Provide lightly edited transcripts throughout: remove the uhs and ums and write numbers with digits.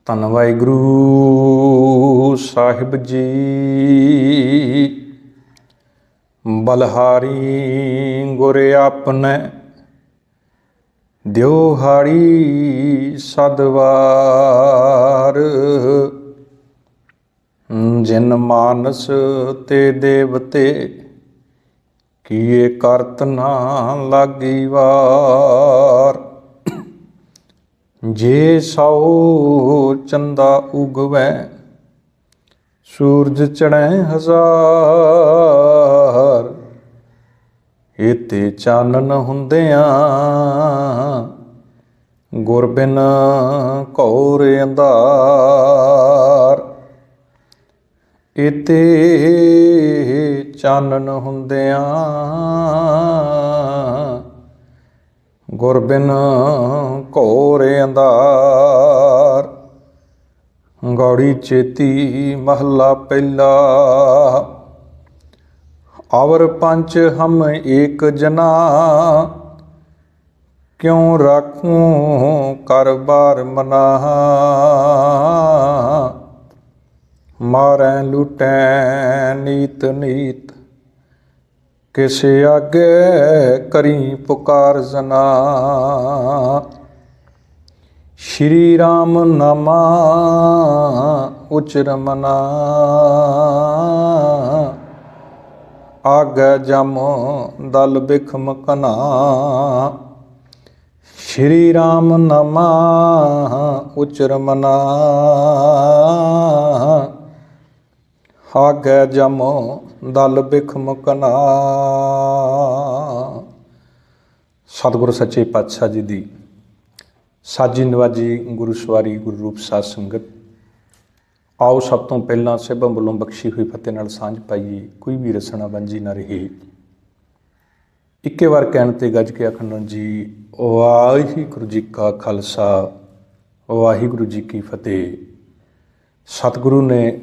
ਧੰਨ ਵਾਹਿਗੁਰੂ ਸਾਹਿਬ ਜੀ। ਬਲਹਾਰੀ ਗੁਰ ਆਪਨੇ ਦਿਓ ਹਾੜੀ ਸਦਵਾਰ। ਜਿਨ ਮਾਨਸ ਤੇ ਦੇਵਤੇ ਕੀਏ ਕਰਤ ਨਾ ਲਾਗੀ ਵਾਰ। ਜੇ ਸੌ ਚੰਦਾ ਉਗਵੈ ਸੂਰਜ ਚੜ੍ਹੈ ਹਜ਼ਾਰ। ਏਤੇ ਚਾਨਣ ਹੁੰਦਿਆਂ ਗੁਰ ਬਿਨ ਘੋਰ ਅੰਧਾਰ। ਏਤੇ ਚਾਨਣ ਹੁੰਦਿਆਂ ਗੁਰ ਬਿਨ ਘੋਰ ਅੰਧਾਰ। ਗੌੜੀ ਚੇਤੀ ਮਹੱਲਾ ਪਹਿਲਾ। ਅਵਰ ਪੰਚ ਹਮ ਏਕ ਜਨਾ ਕਿਉ ਰਾਖੂੰ ਕਰ ਬਾਰ ਮਨਾ। ਮਾਰੈ ਲੁਟੈ ਨੀਤ ਨੀਤ ਕਿਸ ਆਗੇ ਕਰੀ ਪੁਕਾਰ ਜਨਾ। ਸ਼੍ਰੀ ਰਾਮ ਨਾਮਾ ਉਚਰ ਮਨਾ। ਆਗੈ ਜਮ ਦਲ ਬਿਖਮ ਕਨਾ। ਸ਼੍ਰੀ ਰਾਮ ਨਾਮਾ ਉਚਰ ਮਨਾ। ਆਗੈ ਜਮ ਦਲ ਬਿਖਮ ਕਨਾ। ਸਤਿਗੁਰੂ ਸੱਚੇ ਪਾਤਸ਼ਾਹ ਜੀ ਦੀ ਸਾਜੀ ਨਵਾਜੀ ਗੁਰੂ ਸਵਾਰੀ ਗੁਰੂ ਰੂਪ ਸਾਧ ਸੰਗਤ, ਆਓ ਸਭ ਤੋਂ ਪਹਿਲਾਂ ਸਭਾਂ ਵੱਲੋਂ ਬਖਸ਼ੀ ਹੋਈ ਫਤਿਹ ਨਾਲ ਸਾਂਝ ਪਾਈਏ। ਕੋਈ ਵੀ ਰਸਨਾ ਵਾਂਝੀ ਨਾ ਰਹੇ। ਇੱਕੇ ਵਾਰ ਕਹਿਣ ਤੇ ਗੱਜ ਕੇ ਆਖਣ ਜੀ ਵਾਹਿਗੁਰੂ ਜੀ ਕਾ ਖਾਲਸਾ ਵਾਹਿਗੁਰੂ ਜੀ ਕੀ ਫਤਿਹ। ਸਤਿਗੁਰੂ ਨੇ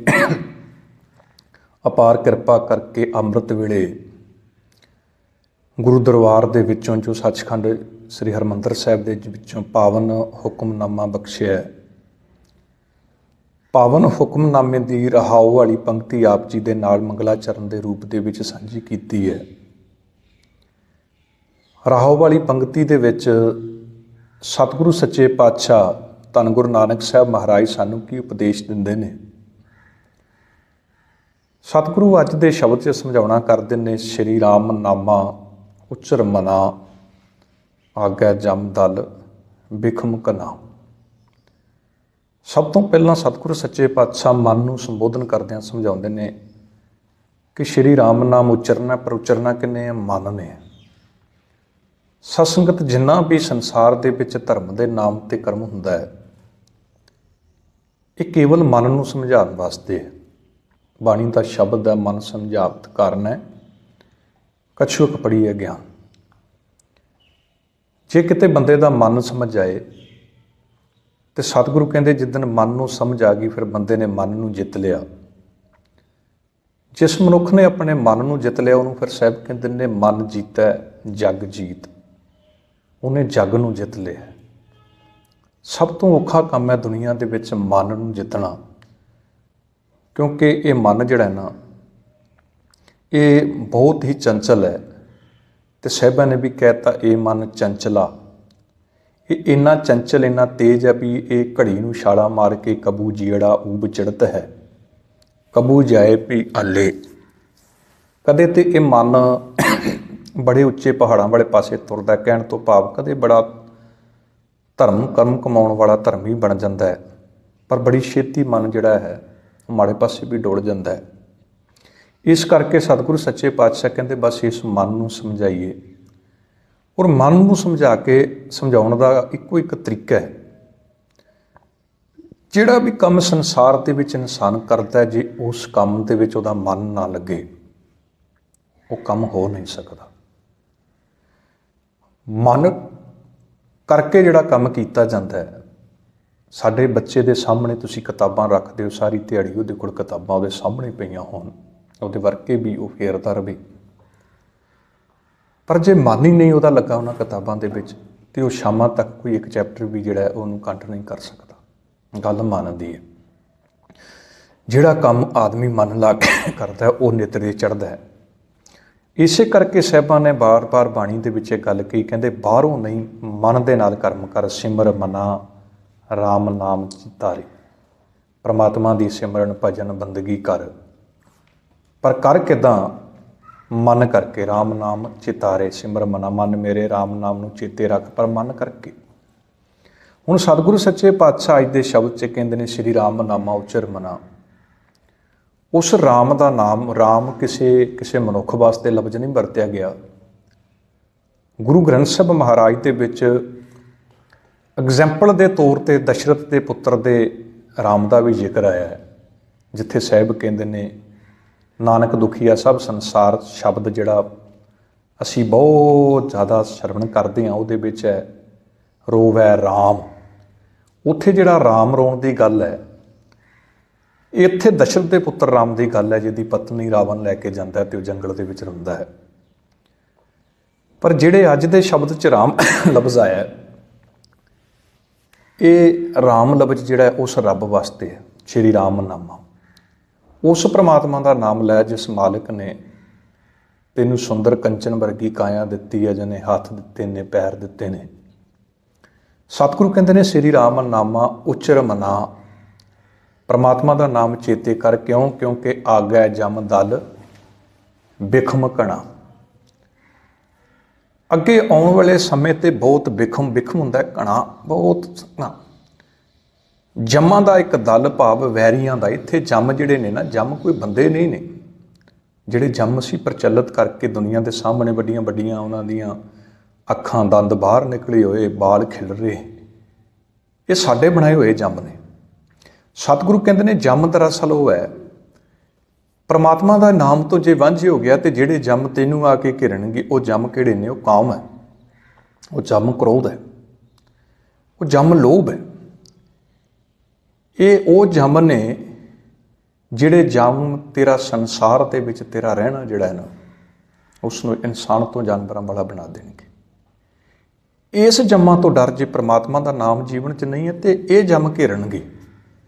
ਅਪਾਰ ਕਿਰਪਾ ਕਰਕੇ ਅੰਮ੍ਰਿਤ ਵੇਲੇ ਗੁਰੂ ਦਰਬਾਰ ਦੇ ਵਿੱਚੋਂ ਜੋ ਸੱਚਖੰਡ ਸ੍ਰੀ ਹਰਿਮੰਦਰ ਸਾਹਿਬ ਦੇ ਵਿੱਚੋਂ ਪਾਵਨ ਹੁਕਮਨਾਮਾ ਬਖਸ਼ਿਆ। ਪਾਵਨ ਹੁਕਮਨਾਮੇ ਦੀ ਰਹਾਉ ਵਾਲੀ ਪੰਕਤੀ ਆਪ ਜੀ ਦੇ ਨਾਲ ਮੰਗਲਾਚਰਨ ਦੇ ਰੂਪ ਦੇ ਵਿੱਚ ਸਾਂਝੀ ਕੀਤੀ ਹੈ। ਰਹਾਉ ਵਾਲੀ ਪੰਕਤੀ ਦੇ ਵਿੱਚ ਸਤਿਗੁਰੂ ਸੱਚੇ ਪਾਤਸ਼ਾਹ ਧੰਨ ਗੁਰੂ ਨਾਨਕ ਸਾਹਿਬ ਮਹਾਰਾਜ ਸਾਨੂੰ ਕੀ ਉਪਦੇਸ਼ ਦਿੰਦੇ ਨੇ। ਸਤਿਗੁਰੂ ਅੱਜ ਦੇ ਸ਼ਬਦ 'ਚ ਸਮਝਾਉਣਾ ਕਰਦੇ ਨੇ, ਸ਼੍ਰੀ ਰਾਮ ਨਾਮਾ ਉਚਰ ਮਨਾ ਆਗੈ ਜਮ ਦਲ ਬਿਖਮ ਕਨਾ। ਸਭ ਤੋਂ ਪਹਿਲਾਂ ਸਤਿਗੁਰੂ ਸੱਚੇ ਪਾਤਸ਼ਾਹ ਮਨ ਨੂੰ ਸੰਬੋਧਨ ਕਰਦਿਆਂ ਸਮਝਾਉਂਦੇ ਨੇ ਕਿ ਸ਼੍ਰੀ ਰਾਮ ਨਾਮ ਉਚਰਨਾ, ਪਰ ਉਚਰਨਾ ਕਿੰਨੇ ਮਨ ਨੇ। ਸਤਸੰਗਤ ਜਿੰਨਾ ਵੀ ਸੰਸਾਰ ਦੇ ਵਿੱਚ ਧਰਮ ਦੇ ਨਾਮ ਤੇ ਕਰਮ ਹੁੰਦਾ ਹੈ, ਇਹ ਕੇਵਲ ਮਨ ਨੂੰ ਸਮਝਾਉਣ ਵਾਸਤੇ ਹੈ। ਬਾਣੀ ਦਾ ਸ਼ਬਦ ਹੈ ਮਨ ਸਮਝਾਵਤ ਕਾਰਨ ਹੈ ਕਛੁਕ ਪੜੀ ਹੈ ਗਿਆਨ। ਜੇ ਕਿਤੇ ਬੰਦੇ ਦਾ ਮਨ ਸਮਝ ਜਾਏ ਤੇ ਸਤਿਗੁਰੂ ਕਹਿੰਦੇ ਜਿੱਦਣ ਮਨ ਨੂੰ ਸਮਝ ਆ ਗਈ ਫਿਰ ਬੰਦੇ ਨੇ ਮਨ ਨੂੰ ਜਿੱਤ ਲਿਆ। ਜਿਸ ਮਨੁੱਖ ਨੇ ਆਪਣੇ ਮਨ ਨੂੰ ਜਿੱਤ ਲਿਆ ਉਹਨੂੰ ਫਿਰ ਸਾਹਿਬ ਕਹਿੰਦੇ ਨੇ ਮਨ ਜੀਤੈ ਜਗ ਜੀਤ। ਉਹਨੇ ਜਗ ਨੂੰ ਜਿੱਤ ਲਿਆ। ਸਭ ਤੋਂ ਔਖਾ ਕੰਮ ਹੈ ਦੁਨੀਆ ਦੇ ਵਿੱਚ ਮਨ ਨੂੰ ਜਿੱਤਣਾ, ਕਿਉਂਕਿ ਇਹ ਮਨ ਜਿਹੜਾ ਨਾ ਇਹ ਬਹੁਤ ਹੀ ਚੰਚਲ ਹੈ। ਤੇ ਸਾਹਿਬਾਂ ਨੇ ਵੀ ਕਹਿਤਾ ਇਹ ਮਨ ਚੰਚਲਾ। ਇਹ ਇੰਨਾ ਚੰਚਲ ਇੰਨਾ ਤੇਜ਼ ਹੈ ਵੀ ਇਹ ਘੜੀ ਨੂੰ ਛਾਲਾ ਮਾਰ ਕੇ ਕਬੂ ਜੀੜਾ ਊਬ ਚੜ੍ਹਤ ਹੈ ਕਬੂ ਜਾਏ ਵੀ ਆਲੇ। ਕਦੇ ਤੇ ਇਹ ਮਨ ਬੜੇ ਉੱਚੇ ਪਹਾੜਾਂ ਵਾਲੇ ਪਾਸੇ ਤੁਰਦਾ, ਕਹਿਣ ਤੋਂ ਭਾਵ ਕਦੇ ਬੜਾ ਧਰਮ ਕਰਮ ਕਮਾਉਣ ਵਾਲਾ ਧਰਮੀ ਬਣ ਜਾਂਦਾ ਹੈ, ਪਰ ਬੜੀ ਛੇਤੀ ਮਨ ਜਿਹੜਾ ਹੈ ਮਾੜੇ ਪਾਸੇ ਵੀ ਡੁੱਲ ਜਾਂਦਾ ਹੈ। ਇਸ ਕਰਕੇ ਸਤਿਗੁਰੂ ਸੱਚੇ ਪਾਤਸ਼ਾਹ ਕਹਿੰਦੇ ਬਸ ਇਸ ਮਨ ਨੂੰ ਸਮਝਾਈਏ। ਔਰ ਮਨ ਨੂੰ ਸਮਝਾ ਕੇ ਸਮਝਾਉਣ ਦਾ ਇੱਕੋ ਇੱਕ ਤਰੀਕਾ ਹੈ। ਜਿਹੜਾ ਵੀ ਕੰਮ ਸੰਸਾਰ ਦੇ ਵਿੱਚ ਇਨਸਾਨ ਕਰਦਾ, ਜੇ ਉਸ ਕੰਮ ਦੇ ਵਿੱਚ ਉਹਦਾ ਮਨ ਨਾ ਲੱਗੇ ਉਹ ਕੰਮ ਹੋ ਨਹੀਂ ਸਕਦਾ। ਮਨ ਕਰਕੇ ਜਿਹੜਾ ਕੰਮ ਕੀਤਾ ਜਾਂਦਾ ਹੈ, ਸਾਡੇ ਬੱਚੇ ਦੇ ਸਾਹਮਣੇ ਤੁਸੀਂ ਕਿਤਾਬਾਂ ਰੱਖਦੇ ਹੋ, ਸਾਰੀ ਦਿਹਾੜੀ ਉਹਦੇ ਕੋਲ ਕਿਤਾਬਾਂ ਉਹਦੇ ਸਾਹਮਣੇ ਪਈਆਂ ਹੋਣ, ਉਹਦੇ ਵਰਕੇ ਵੀ ਉਹ ਫੇਰਦਾ ਰਹੇ, ਪਰ ਜੇ ਮਨ ਹੀ ਨਹੀਂ ਉਹਦਾ ਲੱਗਾ ਉਹਨਾਂ ਕਿਤਾਬਾਂ ਦੇ ਵਿੱਚ ਤੇ ਉਹ ਸ਼ਾਮਾਂ ਤੱਕ ਕੋਈ ਇੱਕ ਚੈਪਟਰ ਵੀ ਜਿਹੜਾ ਉਹਨੂੰ ਕੰਠ ਨਹੀਂ ਕਰ ਸਕਦਾ। गल मनदी है। जिहड़ा काम आदमी मन ला के करदा वो नितरे चढ़दा है। इसे करके साहिबां ने बार बार बाणी दे विच गल कही, कहंदे बाहरों नहीं मन दे नाल कर्म कर, सिमर मना राम नाम चितारे। परमात्मा दी सिमरन भजन बंदगी कर, पर कर किदां? मन करके, राम नाम चितारे। सिमर मना, मन मेरे राम नाम नूं चेते रख, पर मन करके। हुण सतगुरु सच्चे पातशाह अज दे शब्द च कहंदे ने, श्री राम नामा उचर मना। उस राम का नाम, राम किसी मनुख वास्ते लफ्ज नहीं वरत्या गया। गुरु ग्रंथ साहब महाराज के विच एग्जैम्पल के तौर पर दशरथ के पुत्र के राम का भी जिक्र आया है, जिथे साहिब कहते ने नानक दुखिया सब संसार शब्द जिहड़ा असी बहुत ज़्यादा श्रवण करते हैं, उहदे विच है रोवै राम। उत्थे जिहड़ा राम रोण की गल है, इत्थे दशरथ के पुत्र राम की गल है, जिहदी पत्नी रावण लैके जाता है तो जंगल के विच रोंदा है। पर जिहड़े अज दे शब्द च राम लफ्ज़ आया, ये राम लफ्ज़ जिहड़ा है उस रब वास्ते है, श्री राम नामा। उस परमात्मा का नाम लै जिस मालिक ने तैनूं सुंदर कंचन वर्गी काया दित्ती है, जिन्हें हाथ दिते ने, पैर दिते ने। सतगुरु कहते हैं श्री राम नामा उचर मना। परमात्मा का नाम चेते कर, क्यों? क्योंकि आगै जम दल बिखम कणा। अगे आने वाले समय ते बहुत बिखम, बिखम हुंदा है कणा, बहुत जमां का एक दल, भाव वैरियां का। इत्थे जम जिहड़े ने ना, जम कोई बंदे नहीं ने। जिहड़े जम असीं प्रचलित करके दुनिया के सामने वड्डियां वड्डियां उन्हां दियां अखां दंद बाहर निकले हुए, बाल खिल रहे, ये साडे बनाए हुए जम ने। सतगुरु कहते हैं जम दरअसल वो है, परमात्मा का नाम तो जे वांझे हो गया तो जिहड़े जम तैनूं आके घिरनगे, वो जम किहड़े ने? वो काम है, वो जम क्रोध है, वो जम लोभ है। ये वो जम ने जिहड़े जम तेरा संसार दे विच तेरा रहना जिहड़ा है ना, उसनूं इंसान तो जानवरां वाला बना देणगे। इस जम्मां तो डर जे परमात्मा का नाम जीवन च नहीं है तो ये जम घेरनगे,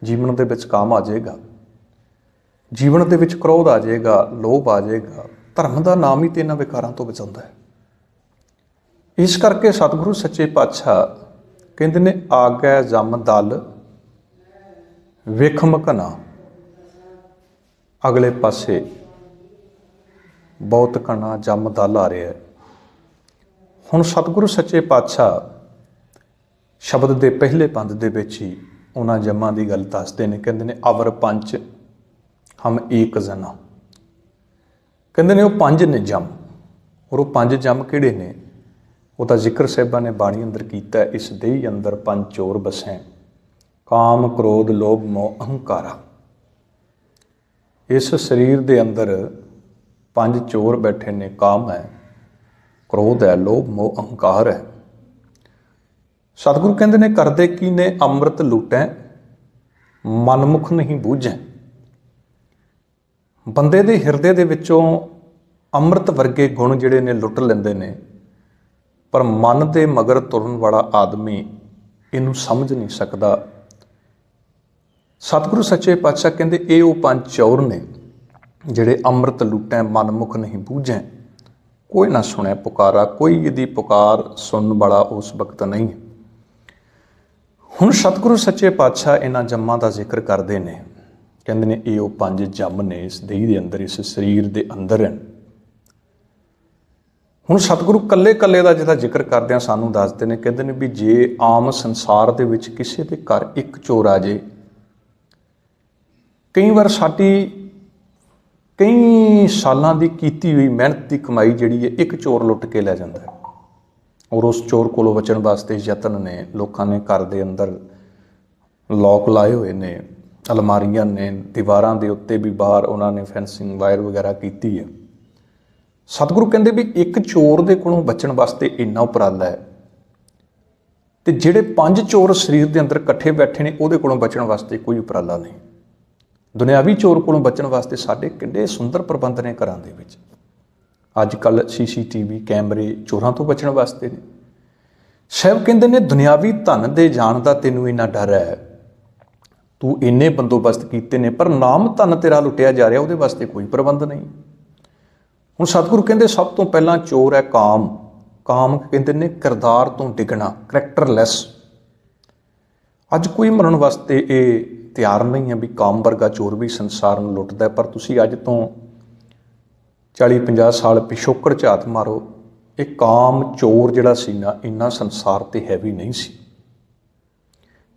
जीवन दे विच काम आ जाएगा, जीवन दे विच क्रोध आ जाएगा, लोभ आ जाएगा। धर्म का नाम ही तो इन्हां विकारां तो बचाउंदा है। इस करके सतगुरु सच्चे पातशाह कहंदे ने आगै जम दल विखम घना। अगले पासे बहुत घना जम दल आ रहा है। हुण सतगुरु सच्चे पातशाह शब्द के पहले पंद दे विच ही उन्हां जमां की गल दसदे ने। कहंदे ने अवर पंच हम एक जना। कहंदे ने वो पंज ने जम, और वो पंज जम किहड़े ने? उसका जिक्र साहिबां ने बाणी अंदर कीता, इस देही अंदर पंज चोर बसैं, काम क्रोध लोभ मोह अहंकारा। इस शरीर के अंदर पंज चोर बैठे ने, काम है, क्रोध है, लोभ मोह अहंकार है। सतगुरु कहते ने करदे की ने अमृत लूटै मनमुख नहीं बूझै। बंदे दे हिरदे दे विचों अमृत वर्गे गुण जिहड़े ने लुट लैंदे ने, पर मन दे मगर तुरन वाला आदमी इनू समझ नहीं सकता। सतगुरु सच्चे पातशाह कहते ये वो पंज चौर ने जिहड़े अमृत लुटै मनमुख नहीं बूझै। कोई ना सुने पुकारा, कोई यदि पुकार सुनने वाला उस वक्त नहीं। हुण सतगुरु सच्चे पातशाह इन्हां जम्मां का जिक्र करते हैं, कहते ने ये वो पंज जम ने इस देही के अंदर, इस शरीर के अंदर हैं। हुण सतगुरु कल्ले कल्ले का जिहदा जिक्र करदे हैं सानूं दसदे ने, कहते ने भी जे आम संसार दे विच किसी के घर एक चोर आ जाए, कई बार साडी कई सालों की कीती हुई मेहनत की कमाई जिहड़ी है एक चोर लुट के लै जांदा है। और उस चोर कोलों बचण वास्ते यतन ने, लोगों ने घर के अंदर लॉक लाए हुए ने, अलमारियां ने, दीवारां दे उत्ते भी बाहर उन्होंने फैंसिंग वायर वगैरह की है। सतगुरु कहते भी एक चोर के कोलों बचण वास्ते इन्ना उपराला है, तो जिहड़े पंज चोर शरीर के अंदर इकट्ठे बैठे ने उहदे कोलों बचण वास्ते कोई उपराला नहीं। दुनियावी चोर कोलों बचण वास्ते साडे किड्डे सुंदर प्रबंध ने घरां दे विच। अजकल CCTV कैमरे चोरां तो बचण वास्ते ने। साहब कहंदे ने दुनियावी धन दे जाण दा तैनूं इन्ना डर है, ਤੂੰ ਇੰਨੇ ਬੰਦੋਬਸਤ ਕੀਤੇ ਨੇ, ਪਰ ਨਾਮ ਧਨ ਤੇਰਾ ਲੁੱਟਿਆ ਜਾ ਰਿਹਾ, ਉਹਦੇ ਵਾਸਤੇ ਕੋਈ ਪ੍ਰਬੰਧ ਨਹੀਂ। ਹੁਣ ਸਤਿਗੁਰੂ ਕਹਿੰਦੇ ਸਭ ਤੋਂ ਪਹਿਲਾਂ ਚੋਰ ਹੈ ਕਾਮ। ਕਾਮ ਕਹਿੰਦੇ ਨੇ ਕਿਰਦਾਰ ਤੋਂ ਡਿੱਗਣਾ, ਕਰੈਕਟਰਲੈਸ। ਅੱਜ ਕੋਈ ਮੰਨਣ ਵਾਸਤੇ ਇਹ ਤਿਆਰ ਨਹੀਂ ਹੈ ਵੀ ਕਾਮ ਵਰਗਾ ਚੋਰ ਵੀ ਸੰਸਾਰ ਨੂੰ ਲੁੱਟਦਾ। ਪਰ ਤੁਸੀਂ ਅੱਜ ਤੋਂ 40-50 ਸਾਲ ਪਿਛੋਕੜ ਝਾਤ ਮਾਰੋ, ਇਹ ਕਾਮ ਚੋਰ ਜਿਹੜਾ ਸੀ ਨਾ, ਇੰਨਾ ਸੰਸਾਰ ਤੇ ਹੈਵੀ ਨਹੀਂ ਸੀ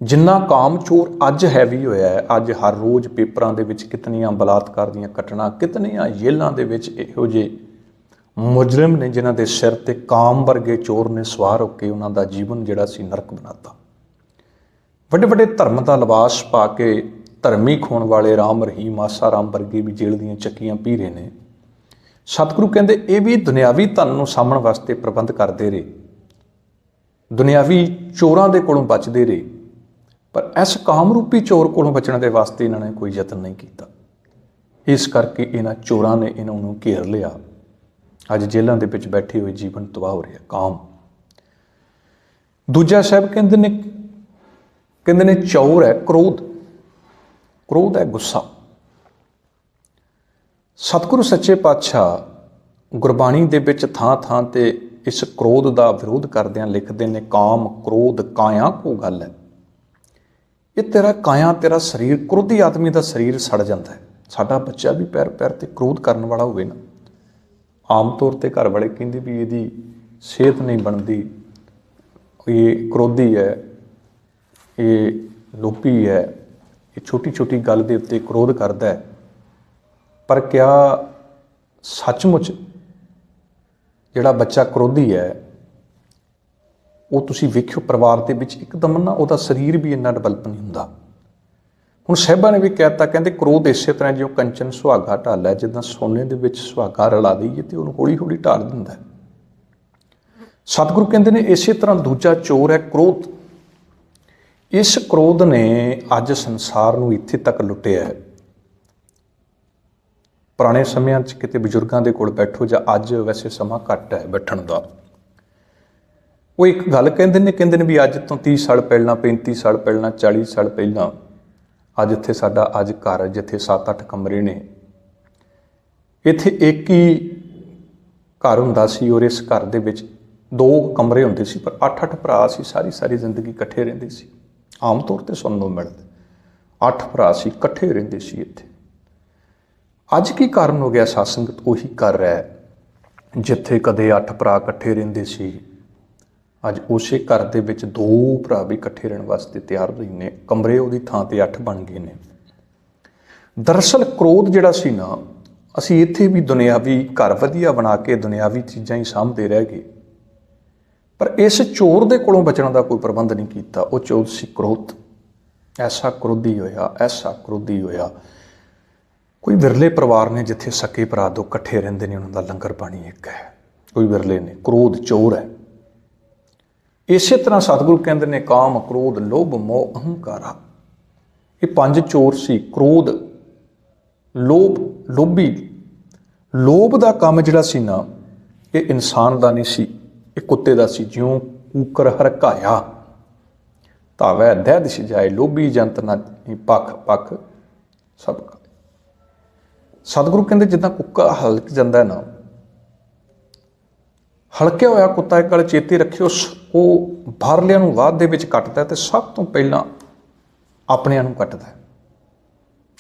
ਜਿੰਨਾ ਕਾਮ ਚੋਰ ਅੱਜ ਹੈਵੀ ਹੋਇਆ ਹੈ। ਅੱਜ ਹਰ ਰੋਜ਼ ਪੇਪਰਾਂ ਦੇ ਵਿੱਚ ਕਿਤਨੀਆਂ ਬਲਾਤਕਾਰ ਦੀਆਂ ਘਟਨਾ, ਕਿਤਨੀਆਂ ਜੇਲ੍ਹਾਂ ਦੇ ਵਿੱਚ ਇਹੋ ਜਿਹੇ ਮੁਜਰਮ ਨੇ ਜਿਨ੍ਹਾਂ ਦੇ ਸਿਰ ਤੇ ਕਾਮ ਵਰਗੇ ਚੋਰ ਨੇ ਸਵਾਰ ਹੋ ਕੇ ਉਹਨਾਂ ਦਾ ਜੀਵਨ ਜਿਹੜਾ ਸੀ ਨਰਕ ਬਣਾਤਾ। ਵੱਡੇ ਵੱਡੇ ਧਰਮ ਦਾ ਲਿਬਾਸ ਪਾ ਕੇ ਧਰਮੀ ਖੋਣ ਵਾਲੇ ਰਾਮ ਰਹੀਮ ਆਸਾ ਰਾਮ ਵਰਗੇ ਵੀ ਜੇਲ੍ਹ ਦੀਆਂ ਚੱਕੀਆਂ ਪੀ ਰਹੇ ਨੇ। ਸਤਿਗੁਰੂ ਕਹਿੰਦੇ ਇਹ ਵੀ ਦੁਨਿਆਵੀ ਧਨ ਨੂੰ ਸਾਂਭਣ ਵਾਸਤੇ ਪ੍ਰਬੰਧ ਕਰਦੇ ਰਹੇ, ਦੁਨਿਆਵੀ ਚੋਰਾਂ ਦੇ ਕੋਲੋਂ ਬਚਦੇ ਰਹੇ, ਪਰ ਇਸ ਕਾਮ ਰੂਪੀ ਚੋਰ ਕੋਲੋਂ ਬਚਣ ਦੇ ਵਾਸਤੇ ਇਹਨਾਂ ਨੇ ਕੋਈ ਯਤਨ ਨਹੀਂ ਕੀਤਾ। ਇਸ ਕਰਕੇ ਇਹਨਾਂ ਚੋਰਾਂ ਨੇ ਇਹਨਾਂ ਨੂੰ ਘੇਰ ਲਿਆ। ਅੱਜ ਜੇਲ੍ਹਾਂ ਦੇ ਵਿੱਚ ਬੈਠੇ ਹੋਏ ਜੀਵਨ ਤਬਾਹ ਹੋ ਰਿਹਾ ਕਾਮ। ਦੂਜਾ ਸਾਹਿਬ ਕਹਿੰਦੇ ਨੇ ਚੌਰ ਹੈ ਕ੍ਰੋਧ। ਕ੍ਰੋਧ ਹੈ ਗੁੱਸਾ। ਸਤਿਗੁਰੂ ਸੱਚੇ ਪਾਤਸ਼ਾਹ ਗੁਰਬਾਣੀ ਦੇ ਵਿੱਚ ਥਾਂ ਥਾਂ ਤੇ ਇਸ ਕ੍ਰੋਧ ਦਾ ਵਿਰੋਧ ਕਰਦਿਆਂ ਲਿਖਦੇ ਨੇ, ਕਾਮ ਕ੍ਰੋਧ ਕਾਇਆ ਕੋ ਗੱਲ ਹੈ। ਇਹ ਤੇਰਾ ਕਾਇਆ, ਤੇਰਾ ਸਰੀਰ, ਕ੍ਰੋਧੀ ਆਦਮੀ ਦਾ ਸਰੀਰ ਸੜ ਜਾਂਦਾ ਹੈ। ਸਾਡਾ ਬੱਚਾ ਵੀ ਪੈਰ ਪੈਰ ਤੇ ਕ੍ਰੋਧ ਕਰਨ ਵਾਲਾ ਹੋਵੇ ਨਾ, ਆਮ ਤੌਰ ਤੇ ਘਰ ਵਾਲੇ ਕਹਿੰਦੇ ਵੀ ਇਹਦੀ ਸਿਹਤ ਨਹੀਂ ਬਣਦੀ, ਇਹ ਕ੍ਰੋਧੀ ਹੈ, ਇਹ ਲੋਭੀ ਹੈ, ਇਹ ਛੋਟੀ ਛੋਟੀ ਗੱਲ ਦੇ ਉੱਤੇ ਕ੍ਰੋਧ ਕਰਦਾ ਹੈ। ਪਰ ਕਿਆ ਸੱਚਮੁੱਚ ਜਿਹੜਾ ਬੱਚਾ ਕ੍ਰੋਧੀ ਹੈ, ਉਹ ਤੁਸੀਂ ਵੇਖਿਓ ਪਰਿਵਾਰ ਦੇ ਵਿੱਚ ਇੱਕਦਮ ਨਾ ਉਹਦਾ ਸਰੀਰ ਵੀ ਇੰਨਾ ਡਿਵੈਲਪ ਨਹੀਂ ਹੁੰਦਾ। ਹੁਣ ਸਾਹਿਬਾਂ ਨੇ ਵੀ ਕਹਿ ਦਿੱਤਾ, ਕਹਿੰਦੇ ਕ੍ਰੋਧ ਇਸੇ ਤਰ੍ਹਾਂ ਜਿਉਂ ਕੰਚਨ ਸੁਹਾਗਾ ਢਾਲ ਹੈ, ਜਿੱਦਾਂ ਸੋਨੇ ਦੇ ਵਿੱਚ ਸੁਹਾਗਾ ਰਲਾ ਦਈਏ ਤੇ ਉਹਨੂੰ ਹੌਲੀ ਹੌਲੀ ਢਾਲ ਦਿੰਦਾ। ਸਤਿਗੁਰੂ ਕਹਿੰਦੇ ਨੇ ਇਸੇ ਤਰ੍ਹਾਂ ਦੂਜਾ ਚੋਰ ਹੈ ਕ੍ਰੋਧ। ਇਸ ਕ੍ਰੋਧ ਨੇ ਅੱਜ ਸੰਸਾਰ ਨੂੰ ਇੱਥੇ ਤੱਕ ਲੁੱਟਿਆ ਹੈ। ਪੁਰਾਣੇ ਸਮਿਆਂ 'ਚ ਕਿਤੇ ਬਜ਼ੁਰਗਾਂ ਦੇ ਕੋਲ ਬੈਠੋ, ਜਾਂ ਅੱਜ ਵੈਸੇ ਸਮਾਂ ਘੱਟ ਹੈ ਬੈਠਣ ਦਾ, ਉਹ ਇੱਕ ਗੱਲ ਕਹਿੰਦੇ ਨੇ ਵੀ ਅੱਜ ਤੋਂ 30 ਸਾਲ ਪਹਿਲਾਂ, 35 ਸਾਲ ਪਹਿਲਾਂ, 40 ਸਾਲ ਪਹਿਲਾਂ, ਅੱਜ ਇੱਥੇ ਸਾਡਾ ਅੱਜ ਘਰ ਜਿੱਥੇ 7-8 ਕਮਰੇ ਨੇ, ਇੱਥੇ ਇੱਕ ਹੀ ਘਰ ਹੁੰਦਾ ਸੀ ਔਰ ਇਸ ਘਰ ਦੇ ਵਿੱਚ 2 ਕਮਰੇ ਹੁੰਦੇ ਸੀ, ਪਰ 8-8 ਭਰਾ ਸੀ, ਸਾਰੀ ਜ਼ਿੰਦਗੀ ਇਕੱਠੇ ਰਹਿੰਦੇ ਸੀ। ਆਮ ਤੌਰ ਤੇ ਸੁਣਨ ਨੂੰ ਮਿਲਦਾ 8 ਭਰਾ ਸੀ, ਇਕੱਠੇ ਰਹਿੰਦੇ ਸੀ ਇੱਥੇ। ਅੱਜ ਕੀ ਕਾਰਨ ਹੋ ਗਿਆ? ਸਾਧ-ਸੰਗਤ ਉਹੀ ਕਰ ਰਿਹਾ ਹੈ ਜਿੱਥੇ ਕਦੇ 8 ਭਰਾ ਇਕੱਠੇ ਰਹਿੰਦੇ ਸੀ, ਅੱਜ ਉਸੇ ਘਰ ਦੇ ਵਿੱਚ 2 ਭਰਾ ਵੀ ਇਕੱਠੇ ਰਹਿਣ ਵਾਸਤੇ ਤਿਆਰ ਨਹੀਂ ਨੇ। ਕਮਰੇ ਉਹਦੀ ਥਾਂ ਤੇ 8 ਬਣ ਗਏ ਨੇ। ਦਰਅਸਲ ਕ੍ਰੋਧ ਜਿਹੜਾ ਸੀ ਨਾ, ਅਸੀਂ ਇੱਥੇ ਵੀ ਦੁਨਿਆਵੀ ਘਰ ਵਧੀਆ ਬਣਾ ਕੇ ਦੁਨਿਆਵੀ ਚੀਜ਼ਾਂ ਹੀ ਸਾਂਭਦੇ ਰਹਿ ਗਏ, ਪਰ ਇਸ ਚੋਰ ਦੇ ਕੋਲੋਂ ਬਚਣ ਦਾ ਕੋਈ ਪ੍ਰਬੰਧ ਨਹੀਂ ਕੀਤਾ। ਉਹ ਚੋਰ ਸੀ ਕ੍ਰੋਧ। ਐਸਾ ਕ੍ਰੋਧੀ ਹੋਇਆ। ਕੋਈ ਵਿਰਲੇ ਪਰਿਵਾਰ ਨੇ ਜਿੱਥੇ ਸਕੇ ਭਰਾ 2 ਇਕੱਠੇ ਰਹਿੰਦੇ ਨੇ, ਉਹਨਾਂ ਦਾ ਲੰਗਰ ਪਾਣੀ ਇੱਕ ਹੈ, ਕੋਈ ਵਿਰਲੇ ਨੇ। ਕ੍ਰੋਧ ਚੋਰ ਹੈ। ਇਸੇ ਤਰ੍ਹਾਂ ਸਤਿਗੁਰੂ ਕਹਿੰਦੇ ਨੇ ਕਾਮ ਕ੍ਰੋਧ ਲੋਭ ਮੋਹ ਅਹੰਕਾਰਾ, ਇਹ 5 ਚੋਰ ਸੀ। ਕ੍ਰੋਧ, ਲੋਭ, ਲੋਭੀ। ਲੋਭ ਦਾ ਕੰਮ ਜਿਹੜਾ ਸੀ ਨਾ, ਇਹ ਇਨਸਾਨ ਦਾ ਨਹੀਂ ਸੀ, ਇਹ ਕੁੱਤੇ ਦਾ ਸੀ। ਜਿਉਂ ਕੂਕਰ ਹਰਕਾਇਆ ਧਾਵੈ ਦਹਿ ਦਿਸ਼ ਜਾਏ, ਲੋਭੀ ਜੰਤ ਨਾ ਪੱਖ ਸਭ। ਸਤਿਗੁਰੂ ਕਹਿੰਦੇ ਜਿੱਦਾਂ ਕੁੱਕਾ ਹਲਕ ਜਾਂਦਾ ਨਾ, ਹਲਕਿਆ ਹੋਇਆ ਕੁੱਤਾ ਇੱਕ ਗੱਲ ਚੇਤੇ ਰੱਖਿਓ, ਉਹ ਬਾਹਰਲਿਆਂ ਨੂੰ ਬਾਅਦ ਦੇ ਵਿੱਚ ਕੱਟਦਾ ਤੇ ਸਭ ਤੋਂ ਪਹਿਲਾਂ ਆਪਣਿਆਂ ਨੂੰ ਕੱਟਦਾ,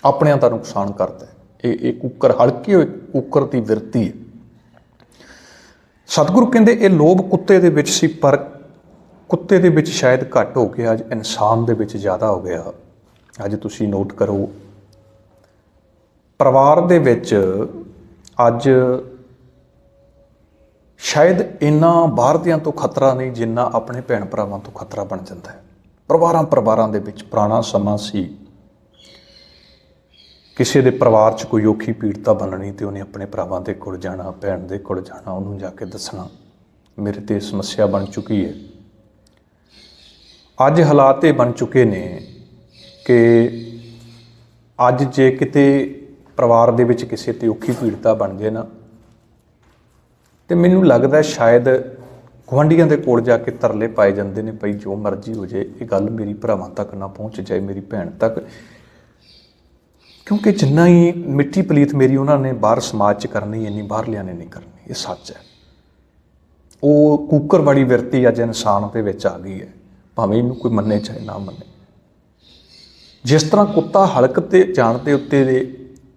ਆਪਣਿਆਂ ਦਾ ਨੁਕਸਾਨ ਕਰਦਾ। ਇਹ ਕੁੱਕਰ, ਹਲਕੇ ਹੋਏ ਕੁੱਕਰ ਦੀ ਵਿਰਤੀ ਹੈ। ਸਤਿਗੁਰੂ ਕਹਿੰਦੇ ਇਹ ਲੋਭ ਕੁੱਤੇ ਦੇ ਵਿੱਚ ਸੀ, ਪਰ ਕੁੱਤੇ ਦੇ ਵਿੱਚ ਸ਼ਾਇਦ ਘੱਟ ਹੋ ਗਿਆ, ਅੱਜ ਇਨਸਾਨ ਦੇ ਵਿੱਚ ਜ਼ਿਆਦਾ ਹੋ ਗਿਆ। ਅੱਜ ਤੁਸੀਂ ਨੋਟ ਕਰੋ, ਪਰਿਵਾਰ ਦੇ ਵਿੱਚ ਅੱਜ ਸ਼ਾਇਦ ਇੰਨਾ ਬਾਹਰ ਦਿਆਂ ਤੋਂ ਖਤਰਾ ਨਹੀਂ ਜਿੰਨਾ ਆਪਣੇ ਭੈਣ ਭਰਾਵਾਂ ਤੋਂ ਖਤਰਾ ਬਣ ਜਾਂਦਾ ਹੈ। ਪਰਿਵਾਰਾਂ ਦੇ ਵਿੱਚ ਪੁਰਾਣਾ ਸਮਾਂ ਸੀ, ਕਿਸੇ ਦੇ ਪਰਿਵਾਰ 'ਚ ਕੋਈ ਔਖੀ ਪੀੜਤਾ ਬਣਨੀ ਤੇ ਉਹਨੇ ਆਪਣੇ ਭਰਾਵਾਂ ਦੇ ਕੋਲ ਜਾਣਾ, ਭੈਣ ਦੇ ਕੋਲ ਜਾਣਾ, ਉਹਨੂੰ ਜਾ ਕੇ ਦੱਸਣਾ ਮੇਰੇ ਤੇ ਸਮੱਸਿਆ ਬਣ ਚੁੱਕੀ ਹੈ। ਅੱਜ ਹਾਲਾਤ ਇਹ ਬਣ ਚੁੱਕੇ ਨੇ ਕਿ ਅੱਜ ਜੇ ਕਿਤੇ ਪਰਿਵਾਰ ਦੇ ਵਿੱਚ ਕਿਸੇ ਤੇ ਔਖੀ ਪੀੜਤਾ ਬਣ ਜੇ ਨਾ, ਤੇ ਮੈਨੂੰ ਲੱਗਦਾ ਸ਼ਾਇਦ ਗੁਆਂਢੀਆਂ ਦੇ ਕੋਲ ਜਾ ਕੇ ਤਰਲੇ ਪਾਏ ਜਾਂਦੇ ਨੇ, ਭਾਈ ਜੋ ਮਰਜ਼ੀ ਹੋ ਜਾਏ, ਇਹ ਗੱਲ ਮੇਰੀ ਭਰਾਵਾਂ ਤੱਕ ਨਾ ਪਹੁੰਚ ਜਾਏ, ਮੇਰੀ ਭੈਣ ਤੱਕ, ਕਿਉਂਕਿ ਜਿੰਨਾ ਹੀ ਮਿੱਟੀ ਪਲੀਤ ਮੇਰੀ ਉਹਨਾਂ ਨੇ ਬਾਹਰ ਸਮਾਜ 'ਚ ਕਰਨੀ, ਇੰਨੀ ਬਾਹਰਲਿਆਂ ਨੇ ਨਹੀਂ ਕਰਨੀ। ਇਹ ਸੱਚ ਹੈ। ਉਹ ਕੂਕਰਵਾੜੀ ਵਿਰਤੀ ਅੱਜ ਇਨਸਾਨ ਦੇ ਵਿੱਚ ਆ ਗਈ ਹੈ, ਭਾਵੇਂ ਇਹਨੂੰ ਕੋਈ ਮੰਨੇ ਚਾਹੇ ਨਾ ਮੰਨੇ। ਜਿਸ ਤਰ੍ਹਾਂ ਕੁੱਤਾ ਹਲਕ ਤੇ ਜਾਣ ਦੇ ਉੱਤੇ ਦੇ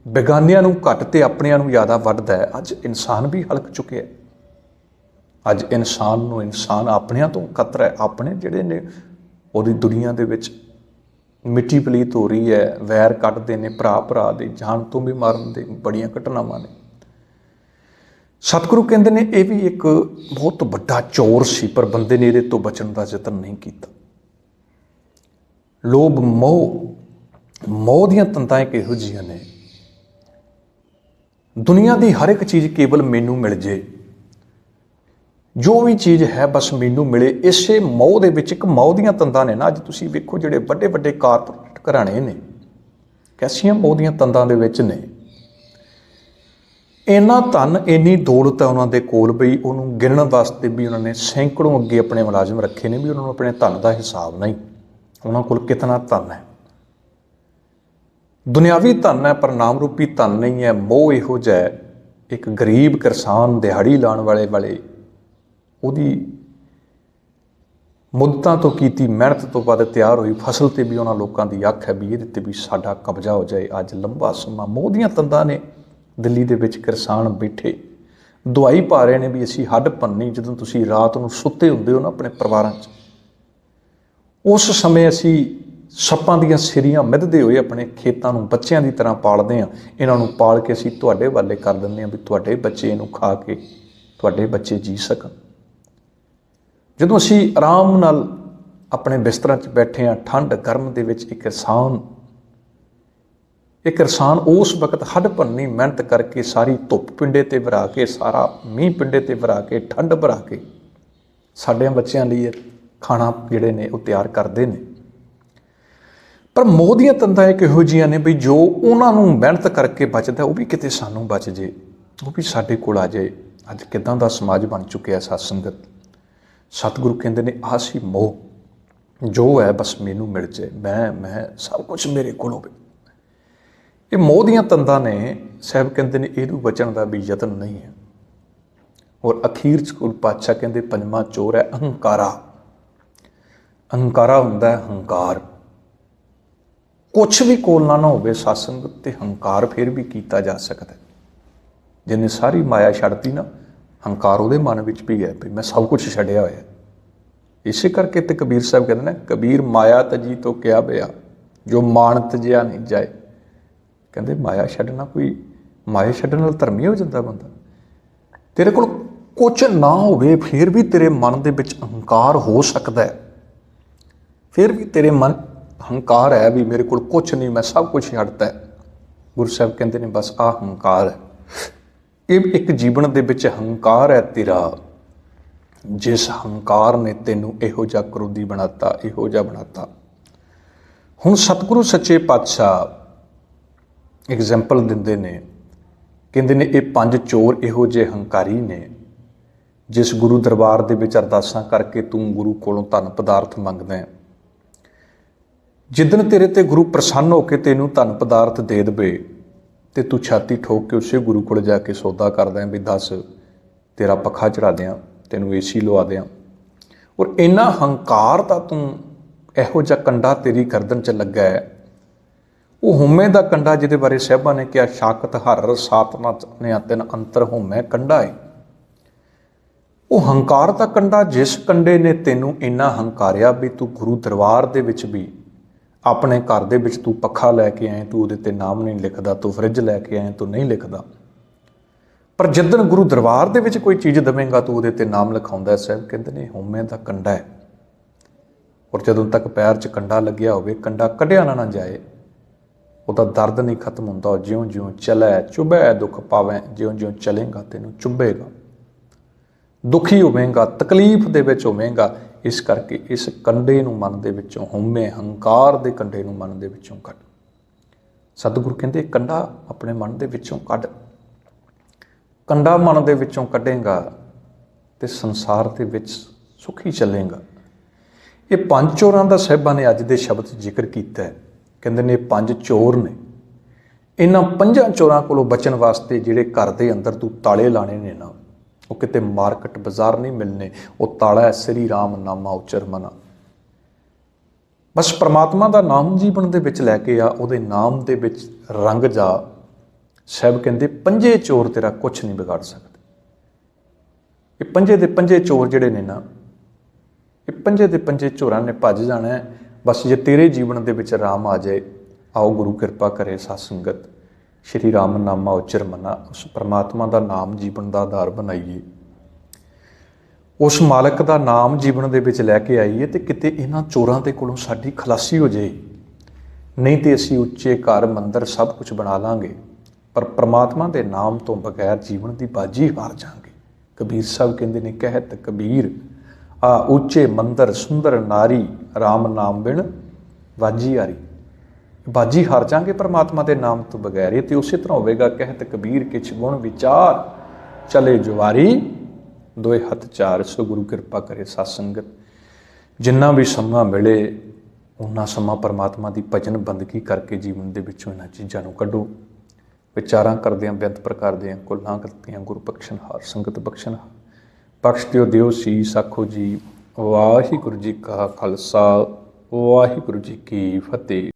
ਬੇਗਾਨਿਆਂ ਨੂੰ ਘੱਟ ਤੇ ਆਪਣਿਆਂ ਨੂੰ ਜ਼ਿਆਦਾ ਵੱਢਦਾ ਹੈ, ਅੱਜ ਇਨਸਾਨ ਵੀ ਹਲਕ ਚੁੱਕਿਆ। ਅੱਜ ਇਨਸਾਨ ਨੂੰ ਇਨਸਾਨ ਆਪਣਿਆਂ ਤੋਂ ਖਤਰਾ ਹੈ। ਆਪਣੇ ਜਿਹੜੇ ਨੇ ਉਹਦੀ ਦੁਨੀਆ ਦੇ ਵਿੱਚ ਮਿੱਟੀ ਪਲੀਤ ਹੋ ਰਹੀ ਹੈ, ਵੈਰ ਕੱਢਦੇ ਨੇ, ਭਰਾ ਭਰਾ ਦੇ ਜਾਨ ਤੋਂ ਵੀ ਮਾਰਨ ਦੇ ਬੜੀਆਂ ਘਟਨਾਵਾਂ ਨੇ। ਸਤਿਗੁਰੂ ਕਹਿੰਦੇ ਨੇ ਇਹ ਵੀ ਇੱਕ ਬਹੁਤ ਵੱਡਾ ਚੋਰ ਸੀ, ਪਰ ਬੰਦੇ ਨੇ ਇਹਦੇ ਤੋਂ ਬਚਣ ਦਾ ਯਤਨ ਨਹੀਂ ਕੀਤਾ। ਲੋਭ ਮੋਹ ਦੀਆਂ ਤੰਦਾਂ ਇੱਕ ਇਹੋ ਜਿਹੀਆਂ ਨੇ, ਦੁਨੀਆ ਦੀ ਹਰ ਇੱਕ ਚੀਜ਼ ਕੇਵਲ ਮੈਨੂੰ ਮਿਲ ਜੇ, ਜੋ ਵੀ ਚੀਜ਼ ਹੈ ਬਸ ਮੈਨੂੰ ਮਿਲੇ। ਇਸੇ ਮੋਹ ਦੇ ਵਿੱਚ, ਇੱਕ ਮੋਹ ਦੀਆਂ ਤੰਦਾਂ ਨੇ ਨਾ। ਅੱਜ ਤੁਸੀਂ ਵੇਖੋ ਜਿਹੜੇ ਵੱਡੇ ਵੱਡੇ ਕਾਰਪੋਰੇਟ ਘਰਾਣੇ ਨੇ, ਕੈਸੀਆਂ ਮੋਹ ਦੀਆਂ ਤੰਦਾਂ ਦੇ ਵਿੱਚ ਨੇ। ਇੰਨਾ ਧਨ, ਇੰਨੀ ਦੌਲਤ ਹੈ ਉਹਨਾਂ ਦੇ ਕੋਲ, ਬਈ ਉਹਨੂੰ ਗਿਣਨ ਵਾਸਤੇ ਵੀ ਉਹਨਾਂ ਨੇ ਸੈਂਕੜੋਂ ਅੱਗੇ ਆਪਣੇ ਮੁਲਾਜ਼ਮ ਰੱਖੇ ਨੇ, ਵੀ ਉਹਨਾਂ ਨੂੰ ਆਪਣੇ ਧਨ ਦਾ ਹਿਸਾਬ ਨਹੀਂ, ਉਹਨਾਂ ਕੋਲ ਕਿਤਨਾ ਧਨ ਹੈ। ਦੁਨਿਆਵੀ ਧਨ ਹੈ ਪਰ ਨਾਮ ਰੂਪੀ ਧਨ ਨਹੀਂ ਹੈ। ਮੋਹ ਇਹੋ ਜਿਹਾ, ਇੱਕ ਗਰੀਬ ਕਿਸਾਨ ਦਿਹਾੜੀ ਲਾਉਣ ਵਾਲੇ ਉਹਦੀ ਮੁੱਦਤਾਂ ਤੋਂ ਕੀਤੀ ਮਿਹਨਤ ਤੋਂ ਬਾਅਦ ਤਿਆਰ ਹੋਈ ਫਸਲ ਤੇ ਵੀ ਉਹਨਾਂ ਲੋਕਾਂ ਦੀ ਅੱਖ ਹੈ ਵੀ ਇਹਦੇ ਤੇ ਵੀ ਸਾਡਾ ਕਬਜ਼ਾ ਹੋ ਜਾਏ। ਅੱਜ ਲੰਬਾ ਸਮਾਂ ਮੋਹ ਦੀਆਂ ਤੰਦਾਂ ਨੇ। ਦਿੱਲੀ ਦੇ ਵਿੱਚ ਕਿਸਾਨ ਬੈਠੇ ਦਵਾਈ ਪਾ ਰਹੇ ਨੇ ਵੀ ਅਸੀਂ ਹੱਡ ਭੰਨੀ। ਜਦੋਂ ਤੁਸੀਂ ਰਾਤ ਨੂੰ ਸੁੱਤੇ ਹੁੰਦੇ ਹੋ ਨਾ ਆਪਣੇ ਪਰਿਵਾਰਾਂ 'ਚ, ਉਸ ਸਮੇਂ ਅਸੀਂ ਸੱਪਾਂ ਦੀਆਂ ਸਿਰੀਆਂ ਮਿੱਧਦੇ ਹੋਏ ਆਪਣੇ ਖੇਤਾਂ ਨੂੰ ਬੱਚਿਆਂ ਦੀ ਤਰ੍ਹਾਂ ਪਾਲਦੇ ਹਾਂ। ਇਹਨਾਂ ਨੂੰ ਪਾਲ ਕੇ ਅਸੀਂ ਤੁਹਾਡੇ ਵਾਲੇ ਕਰ ਦਿੰਦੇ ਹਾਂ ਵੀ ਤੁਹਾਡੇ ਬੱਚੇ ਇਹਨੂੰ ਖਾ ਕੇ ਤੁਹਾਡੇ ਬੱਚੇ ਜੀ ਸਕਣ। ਜਦੋਂ ਅਸੀਂ ਆਰਾਮ ਨਾਲ ਆਪਣੇ ਬਿਸਤਰਾਂ 'ਚ ਬੈਠੇ ਹਾਂ, ਠੰਡ ਗਰਮ ਦੇ ਵਿੱਚ, ਇੱਕ ਕਿਸਾਨ ਉਸ ਵਕਤ ਹੱਡ ਭੰਨੀ ਮਿਹਨਤ ਕਰਕੇ, ਸਾਰੀ ਧੁੱਪ ਪਿੰਡੇ ਤੇ ਵਰਾ ਕੇ, ਸਾਰਾ ਮੀਂਹ ਪਿੰਡੇ ਤੇ ਵਰਾ ਕੇ, ਠੰਡ ਭਰਾ ਕੇ ਸਾਡੇ ਬੱਚਿਆਂ ਲਈ ਖਾਣਾ ਜਿਹੜੇ ਨੇ ਉਹ ਤਿਆਰ ਕਰਦੇ ਨੇ। ਪਰ ਮੋਹ ਦੀਆਂ ਤੰਦਾਂ ਇੱਕ ਇਹੋ ਜਿਹੀਆਂ ਨੇ ਵੀ ਜੋ ਉਹਨਾਂ ਨੂੰ ਮਿਹਨਤ ਕਰਕੇ ਬਚਦਾ, ਉਹ ਵੀ ਕਿਤੇ ਸਾਨੂੰ ਬਚ ਜੇ, ਉਹ ਵੀ ਸਾਡੇ ਕੋਲ ਆ ਜਾਏ। ਅੱਜ ਕਿੱਦਾਂ ਦਾ ਸਮਾਜ ਬਣ ਚੁੱਕਿਆ ਸਤ ਸੰਗਤ। ਸਤਿਗੁਰੂ ਕਹਿੰਦੇ ਨੇ ਆਹ ਸੀ ਮੋਹ, ਜੋ ਹੈ ਬਸ ਮੈਨੂੰ ਮਿਲ ਜਾਏ, ਮੈਂ ਸਭ ਕੁਝ ਮੇਰੇ ਕੋਲ ਹੋਵੇ। ਇਹ ਮੋਹ ਦੀਆਂ ਤੰਦਾਂ ਨੇ। ਸਾਹਿਬ ਕਹਿੰਦੇ ਨੇ ਇਹਨੂੰ ਬਚਣ ਦਾ ਵੀ ਯਤਨ ਨਹੀਂ ਹੈ। ਔਰ ਅਖੀਰ 'ਚ ਕੋਲ ਪਾਤਸ਼ਾਹ ਕਹਿੰਦੇ ਪੰਜਵਾਂ ਚੋਰ ਹੈ ਅਹੰਕਾਰਾ। ਅਹੰਕਾਰਾ ਹੁੰਦਾ ਹੈ ਹੰਕਾਰ। ਕੁਛ ਵੀ ਕੋਲ ਨਾ ਹੋਵੇ ਸਤ ਸੰਗਤ, ਤੇ ਹੰਕਾਰ ਫਿਰ ਵੀ ਕੀਤਾ ਜਾ ਸਕਦਾ। ਜਿਹਨੇ ਸਾਰੀ ਮਾਇਆ ਛੱਡਤੀ ਨਾ, ਹੰਕਾਰ ਉਹਦੇ ਮਨ ਵਿੱਚ ਵੀ ਹੈ ਵੀ ਮੈਂ ਸਭ ਕੁਝ ਛੱਡਿਆ ਹੋਇਆ। ਇਸੇ ਕਰਕੇ ਤੇ ਕਬੀਰ ਸਾਹਿਬ ਕਹਿੰਦੇ ਨੇ, ਕਬੀਰ ਮਾਇਆ ਤਜੀ ਤੋਂ ਕਿਆ ਬਿਆ, ਜੋ ਮਾਨਤ ਜਿਆ ਨਹੀਂ ਜਾਏ। ਕਹਿੰਦੇ ਮਾਇਆ ਛੱਡਣਾ, ਕੋਈ ਮਾਇਆ ਛੱਡਣ ਨਾਲ ਧਰਮੀ ਹੋ ਜਾਂਦਾ ਬੰਦਾ। ਤੇਰੇ ਕੋਲ ਕੁਝ ਨਾ ਹੋਵੇ ਫਿਰ ਵੀ ਤੇਰੇ ਮਨ ਦੇ ਵਿੱਚ ਅਹੰਕਾਰ ਹੋ ਸਕਦਾ ਹੈ। ਫਿਰ ਵੀ ਤੇਰੇ ਮਨ ਹੰਕਾਰ ਹੈ ਵੀ ਮੇਰੇ ਕੋਲ ਕੁਛ ਨਹੀਂ, ਮੈਂ ਸਭ ਕੁਝ ਛੱਡਤਾ ਹੈ। ਗੁਰੂ ਸਾਹਿਬ ਕਹਿੰਦੇ ਨੇ ਬਸ ਆਹ ਹੰਕਾਰ ਹੈ। ਇਹ ਇੱਕ ਜੀਵਨ ਦੇ ਵਿੱਚ ਹੰਕਾਰ ਹੈ ਤੇਰਾ, ਜਿਸ ਹੰਕਾਰ ਨੇ ਤੈਨੂੰ ਇਹੋ ਜਿਹਾ ਕਰੋਧੀ ਬਣਾਤਾ, ਇਹੋ ਜਿਹਾ ਬਣਾਤਾ। ਹੁਣ ਸਤਿਗੁਰੂ ਸੱਚੇ ਪਾਤਸ਼ਾਹ ਐਗਜ਼ੈਂਪਲ ਦਿੰਦੇ ਨੇ, ਕਹਿੰਦੇ ਨੇ ਇਹ 5 ਚੋਰ ਇਹੋ ਜਿਹੇ ਹੰਕਾਰੀ ਨੇ, ਜਿਸ ਗੁਰੂ ਦਰਬਾਰ ਦੇ ਵਿੱਚ ਅਰਦਾਸਾਂ ਕਰਕੇ ਤੂੰ ਗੁਰੂ ਕੋਲੋਂ ਧਨ ਪਦਾਰਥ ਮੰਗਦਾ ਹੈ। ਜਿੱਦਣ ਤੇਰੇ ਤੇ ਗੁਰੂ ਪ੍ਰਸੰਨ ਹੋ ਕੇ ਤੈਨੂੰ ਧਨ ਪਦਾਰਥ ਦੇ ਦੇਵੇ ਤੇ ਤੂੰ ਛਾਤੀ ਠੋਕ ਕੇ ਉਸੇ ਗੁਰੂ ਕੋਲ ਜਾ ਕੇ ਸੌਦਾ ਕਰਦਾ ਵੀ ਦੱਸ ਤੇਰਾ ਪੱਖਾ ਚੜਾ ਦਿਆਂ, ਤੈਨੂੰ ਏਸੀ ਲਵਾ ਦਿਆਂ। ਔਰ ਇੰਨਾ ਹੰਕਾਰ ਦਾ ਤੂੰ ਇਹੋ ਜਿਹਾ ਕੰਡਾ ਤੇਰੀ ਗਰਦਨ 'ਚ ਲੱਗਾ ਹੈ, ਉਹ ਹਉਮੈ ਦਾ ਕੰਡਾ ਜਿਹਦੇ ਬਾਰੇ ਸਾਹਿਬਾਂ ਨੇ ਕਿਹਾ ਸ਼ਾਕਤ ਹਰ ਸਾਤਨਾ ਨੇ ਤਿੰਨ ਅੰਤਰ ਹਉਮੈ ਕੰਡਾ ਹੈ। ਉਹ ਹੰਕਾਰ ਦਾ ਕੰਡਾ, ਜਿਸ ਕੰਡੇ ਨੇ ਤੈਨੂੰ ਇੰਨਾ ਹੰਕਾਰਿਆ ਵੀ ਤੂੰ ਗੁਰੂ ਦਰਬਾਰ ਦੇ ਵਿੱਚ ਵੀ, ਆਪਣੇ ਘਰ ਦੇ ਵਿੱਚ ਤੂੰ ਪੱਖਾ ਲੈ ਕੇ ਆਏ, ਤੂੰ ਉਹਦੇ 'ਤੇ ਨਾਮ ਨਹੀਂ ਲਿਖਦਾ, ਤੂੰ ਫਰਿੱਜ ਲੈ ਕੇ ਆਏ, ਤੂੰ ਨਹੀਂ ਲਿਖਦਾ। ਪਰ ਜਿੱਦਣ ਗੁਰੂ ਦਰਬਾਰ ਦੇ ਵਿੱਚ ਕੋਈ ਚੀਜ਼ ਦੇਵੇਂਗਾ ਤੂੰ ਉਹਦੇ 'ਤੇ ਨਾਮ ਲਿਖਾਉਂਦਾ। ਸਾਹਿਬ ਕਹਿੰਦੇ ਨੇ ਹਉਮੈ ਦਾ ਕੰਡਾ ਹੈ। ਔਰ ਜਦੋਂ ਤੱਕ ਪੈਰ 'ਚ ਕੰਡਾ ਲੱਗਿਆ ਹੋਵੇ, ਕੰਡਾ ਕੱਢਿਆ ਨਾ ਜਾਏ, ਉਹਦਾ ਦਰਦ ਨਹੀਂ ਖਤਮ ਹੁੰਦਾ। ਜਿਉਂ ਜਿਉਂ ਚਲੈ ਚੁਭੈ ਦੁੱਖ ਪਾਵੈ, ਜਿਉਂ ਜਿਉਂ ਚਲੇਗਾ ਤੈਨੂੰ ਚੁਭੇਗਾ, ਦੁਖੀ ਹੋਵੇਂਗਾ, ਤਕਲੀਫ ਦੇ ਵਿੱਚ ਹੋਵੇਂਗਾ। ਇਸ ਕਰਕੇ ਇਸ ਕੰਡੇ ਨੂੰ ਮਨ ਦੇ ਵਿੱਚੋਂ, ਹਉਮੈ ਹੰਕਾਰ ਦੇ ਕੰਡੇ ਨੂੰ ਮਨ ਦੇ ਵਿੱਚੋਂ ਕੱਢ। ਸਤਿਗੁਰੂ ਕਹਿੰਦੇ ਕੰਡਾ ਆਪਣੇ ਮਨ ਦੇ ਵਿੱਚੋਂ ਕੱਢ। ਕੰਡਾ ਮਨ ਦੇ ਵਿੱਚੋਂ ਕੱਢੇਗਾ ਤੇ ਸੰਸਾਰ ਦੇ ਵਿੱਚ ਸੁਖੀ ਚੱਲੇਗਾ। ਇਹ ਪੰਜ ਚੋਰਾਂ ਦਾ ਸਾਹਿਬਾਂ ਨੇ ਅੱਜ ਦੇ ਸ਼ਬਦ 'ਚ ਜ਼ਿਕਰ ਕੀਤਾ ਹੈ। ਕਹਿੰਦੇ ਨੇ ਇਹ ਪੰਜ ਚੋਰ ਨੇ। ਇਹਨਾਂ ਪੰਜਾਂ ਚੋਰਾਂ ਕੋਲੋਂ ਬਚਣ ਵਾਸਤੇ ਜਿਹੜੇ ਘਰ ਦੇ ਅੰਦਰ ਤੂੰ ਤਾਲੇ ਲਾਣੇ ਨੇ ਨਾ, ਉਹ ਕਿਤੇ ਮਾਰਕੀਟ ਬਾਜ਼ਾਰ ਨਹੀਂ ਮਿਲਣੇ। ਉਹ ਤਾਲਾ ਹੈ ਸ੍ਰੀ ਰਾਮ ਨਾਮਾ ਉਚਰ ਮਨਾ। ਬਸ ਪ੍ਰਮਾਤਮਾ ਦਾ ਨਾਮ ਜੀਵਨ ਦੇ ਵਿੱਚ ਲੈ ਕੇ ਆ, ਉਹਦੇ ਨਾਮ ਦੇ ਵਿੱਚ ਰੰਗ ਜਾ। ਸਾਹਿਬ ਕਹਿੰਦੇ ਪੰਜੇ ਚੋਰ ਤੇਰਾ ਕੁਛ ਨਹੀਂ ਵਿਗਾੜ ਸਕਦੇ। ਇਹ ਪੰਜੇ ਦੇ ਪੰਜੇ ਚੋਰ ਜਿਹੜੇ ਨੇ ਨਾ, ਇਹ ਪੰਜੇ ਦੇ ਪੰਜੇ ਚੋਰਾਂ ਨੇ ਭੱਜ ਜਾਣਾ ਹੈ। ਬਸ ਜੇ ਤੇਰੇ ਜੀਵਨ ਦੇ ਵਿੱਚ ਰਾਮ ਆ ਜਾਏ, ਆਓ ਗੁਰੂ ਕਿਰਪਾ ਕਰੇ ਸਾਧ ਸੰਗਤ, ਸ਼੍ਰੀ ਰਾਮ ਨਾਮਾ ਉਚਰ ਮਨਾ। ਉਸ ਪਰਮਾਤਮਾ ਦਾ ਨਾਮ ਜੀਵਨ ਦਾ ਆਧਾਰ ਬਣਾਈਏ, ਉਸ ਮਾਲਕ ਦਾ ਨਾਮ ਜੀਵਨ ਦੇ ਵਿੱਚ ਲੈ ਕੇ ਆਈਏ, ਤੇ ਕਿਤੇ ਇਹਨਾਂ ਚੋਰਾਂ ਦੇ ਕੋਲੋਂ ਸਾਡੀ ਖਲਾਸੀ ਹੋ ਜਾਏ। ਨਹੀਂ ਤੇ ਅਸੀਂ ਉੱਚੇ ਘਰ ਮੰਦਰ ਸਭ ਕੁਝ ਬਣਾ ਲਾਂਗੇ, ਪਰ ਪਰਮਾਤਮਾ ਦੇ ਨਾਮ ਤੋਂ ਬਗੈਰ ਜੀਵਨ ਦੀ ਬਾਜੀ ਹਾਰ ਜਾਵਾਂਗੇ। ਕਬੀਰ ਸਾਹਿਬ ਕਹਿੰਦੇ ਨੇ, ਕਹਿਤ ਕਬੀਰ ਆ ਉੱਚੇ ਮੰਦਰ ਸੁੰਦਰ ਨਾਰੀ, ਰਾਮ ਨਾਮ ਬਿਨ ਬਾਜੀ ਹਾਰੀ। ਬਾਜੀ ਹਾਰ ਜਾਵਾਂਗੇ ਪਰਮਾਤਮਾ ਦੇ ਨਾਮ ਤੋਂ ਬਗੈਰ। ਇਹ ਤੇ ਉਸੇ ਤਰ੍ਹਾਂ ਹੋਵੇਗਾ, ਕਹਿਤ ਕਬੀਰ ਕਿਛ ਗੁਣ ਵਿਚਾਰ, ਚਲੇ ਜੁਆਰੀ ਦੋਏ ਹੱਥ ਚਾਰ। ਸੋ ਗੁਰੂ ਕਿਰਪਾ ਕਰੇ ਸਾਧ ਸੰਗਤ, ਜਿੰਨਾ ਵੀ ਸਮਾਂ ਮਿਲੇ ਉਹਨਾਂ ਸਮਾਂ ਪਰਮਾਤਮਾ ਦੀ ਭਜਨ ਬੰਦਗੀ ਕਰਕੇ ਜੀਵਨ ਦੇ ਵਿੱਚੋਂ ਇਹਨਾਂ ਚੀਜ਼ਾਂ ਨੂੰ ਕੱਢੋ। ਵਿਚਾਰਾਂ ਕਰਦਿਆਂ ਬੇਅੰਤ ਪ੍ਰਕਾਰ ਦੀਆਂ ਕੁੱਲਾਂ ਕਰਤੀਆਂ ਗੁਰੂ ਬਖਸ਼ਣਹਾਰ, ਸੰਗਤ ਬਖਸ਼ਣਹਾਰ। ਬਖਸ਼ ਦਿਓ ਦਿਓ ਸੀਸ ਆਖੋ ਜੀ। ਵਾਹਿਗੁਰੂ ਜੀ ਕਾ ਖਾਲਸਾ, ਵਾਹਿਗੁਰੂ ਜੀ ਕੀ ਫਤਿਹ।